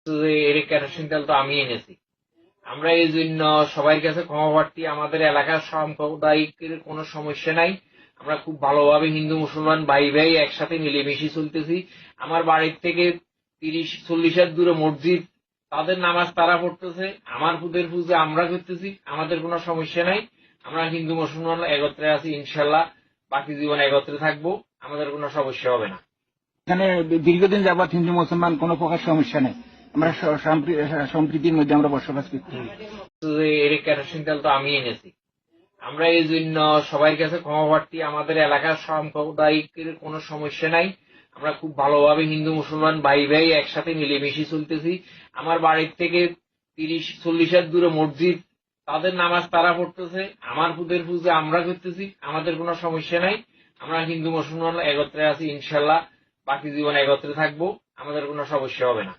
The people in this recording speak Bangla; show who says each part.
Speaker 1: এর কেরোসিন তেল তো আমি এনেছি। আমরা এই জন্য সবার কাছে ক্ষমা প্রার্থী। আমাদের এলাকার সাম্প্রদায়িকের কোনো সমস্যা নাই। আমরা খুব ভালোভাবে হিন্দু মুসলমান ভাই ভাই একসাথে মিলেমিশে চলতেছি। আমার বাড়ির থেকে 30-40 হাত দূরে মসজিদ, তাদের নামাজ তারা পড়তেছে, আমার পুদের পুজো আমরা করতেছি। আমাদের কোনো সমস্যা নাই। আমরা হিন্দু মুসলমান একত্রে আছি, ইনশাল্লাহ বাকি জীবন একত্রে থাকবো। আমাদের কোনো সমস্যা হবে না।
Speaker 2: এখানে দীর্ঘদিন যাবৎ হিন্দু মুসলমান কোনো প্রকার সমস্যা নেই। আমরা সম্প্রীতির মধ্যে আমরা বসবাস করছি।
Speaker 1: এর কেরোসিন তেল তো আমি এনেছি। আমরা এই জন্য সবার কাছে ক্ষমা প্রার্থী। আমাদের এলাকার সাম্প্রদায়িকের কোনো সমস্যা নাই। আমরা খুব ভালোভাবে হিন্দু মুসলমান ভাই ভাই একসাথে মিলেমিশে চলতেছি। আমার বাড়ির থেকে 30-40 হাত দূরে মসজিদ, তাদের নামাজ তারা পড়তেছে, আমার পুদের পুজো আমরা করতেছি। আমাদের কোনো সমস্যা নাই। আমরা হিন্দু মুসলমান একত্রে আছি, ইনশাল্লাহ বাকি জীবন একত্রে থাকবো। আমাদের কোনো সমস্যা হবে না।